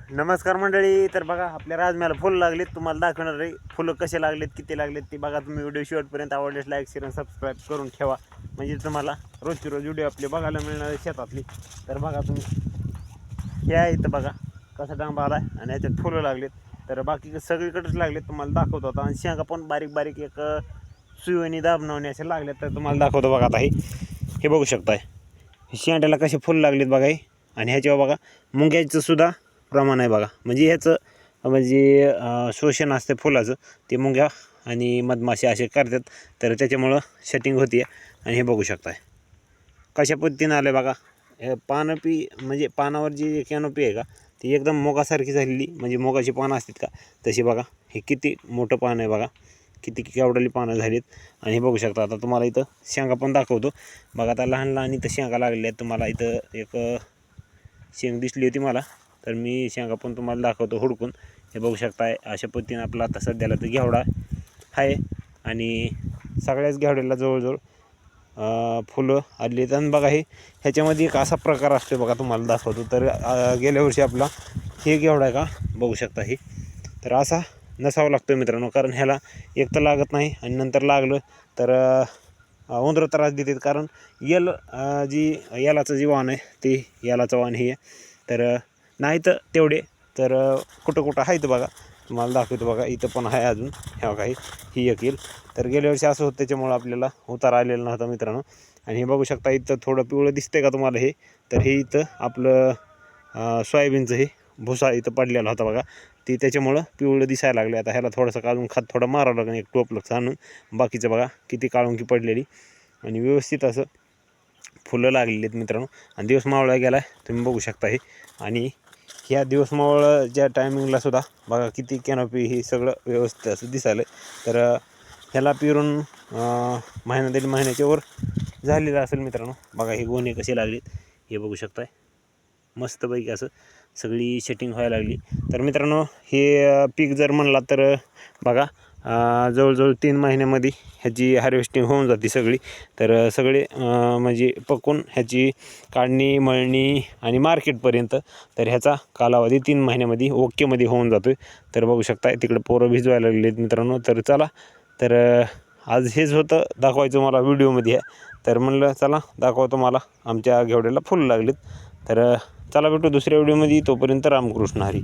नमस्कार मंडळी. तर बघा आपल्या राजम्याला फुलं लागलेत, तुम्हाला दाखवणार आहे फुलं कसे लागलेत, किती लागलेत ते बघा. तुम्ही व्हिडिओ शेवटपर्यंत आवडल्यास लाईक शेअर आणि सबस्क्राईब करून ठेवा, म्हणजे तुम्हाला रोजची रोज व्हिडिओ आपले बघायला मिळणार आहे शेतातली. तर बघा तुम्ही, हे आहे इथं बघा कसा डांबा आला आणि याच्यात फुलं लागलेत. तर बाकी सगळीकडेच लागलेत, तुम्हाला दाखवतो आता. आणि शेंगा पण बारीक बारीक एक सुईवणी दाबणवणे असे लागलेत, तर तुम्हाला दाखवतो बघा. आता हे बघू शकताय शेंड्याला कसे फुलं लागलेत बघा. आणि ह्याच्यावर बघा मुंग्याचं सुद्धा प्रमाण आहे बघा. म्हणजे ह्याचं म्हणजे शोषण असते फुलाचं, ते मुंग्या आणि मधमाशी असे करतात, तर त्याच्यामुळं सेटिंग होती. आणि हे बघू शकताय कशा पद्धतीनं आलं बघा. पानपी म्हणजे पानावर जी कॅनोपी आहे का ती एकदम मोगासारखी झालेली, म्हणजे मोगाची पानं असतात का तशी बघा. हे किती मोठं पान आहे बघा, किती केवढली पानं झालीत. आणि हे बघू शकता. आता तुम्हाला इथं शेंगा पण दाखवतो बघा. आता लहान लहान इथं शेंगा लागलेल्या आहेत. तुम्हाला इथं एक शेंग दिसली होती मला, तर मी शेंगा पण तुम्हाला दाखवतो हुडकून. हे बघू शकताय अशा पद्धतीनं आपला आता सध्याला तर घेवडा आहे. आणि सगळ्याच घेवड्याला जवळजवळ फुलं आली आहेत. आणि बघा ह्याच्यामध्ये एक असा प्रकार असतो बघा, तुम्हाला दाखवतो. तर गेल्या वर्षी आपला हे घेवडा आहे का बघू शकता. हे तर असा नसावा लागतो मित्रांनो, कारण ह्याला एक तर लागत नाही आणि नंतर लागलं तर उंदरं त्रास देतात. कारण यालाचं जी वाण आहे ते यालाचं वाण हे. तर नाही तर तेवढे तर कुठं कुठं आहेत बघा, तुम्हाला दाखवतो बघा. इथं पण आहे अजून, ह्या काही ही एक येईल. तर गेल्या वर्षी असं होतं, त्याच्यामुळं आपल्याला उतारा आलेला नव्हता मित्रांनो. आणि हे बघू शकता इथं थोडं पिवळं दिसतंय का तुम्हाला हे. तर हे इथं आपलं सोयाबीनचं हे भुसा इथं पडलेला होता बघा, ती त्याच्यामुळं पिवळं दिसायला लागले. आता ह्याला थोडंसं काढून खत थोडं मारावं लागेल, एक टोपलं आणून. बाकीचं बघा किती काळुंकी पडलेली आणि व्यवस्थित असं फुलं लागलेली आहेत मित्रांनो. आणि दिवस मावळा गेला आहे तुम्ही बघू शकता हे. आणि ह्या दिवस मावळाच्या टायमिंगला सुद्धा बघा किती कॅनोपी हे सगळं व्यवस्थित असं दिसायलं. तर ह्याला पिरून महिना दीड महिन्याच्या वर झालेलं असेल मित्रांनो. बघा हे गोणे कसे लागलेत हे बघू शकताय. मस्तपैकी असं सगळी सेटिंग व्हायला लागली. तर मित्रांनो हे पीक जर म्हणला तर बघा जवळजवळ 3 महिन्यामध्ये ह्याची हार्वेस्टिंग होऊन जाते सगळी. तर सगळे म्हणजे पकून ह्याची काढणी मळणी आणि मार्केटपर्यंत तर ह्याचा कालावधी 3 महिन्यामध्ये ओकेमध्ये होऊन जातो. तर बघू शकता तिकडे पोरं भिजवायला लागलेत मित्रांनो. तर चला, तर आज हेच होतं दाखवायचं मला व्हिडिओमध्ये आहे. तर म्हणलं चला दाखवतो मला आमच्या घेवड्याला फुलं लागलेत. तर चला भेटू दुसऱ्या व्हिडिओमध्ये, तोपर्यंत रामकृष्ण हरी.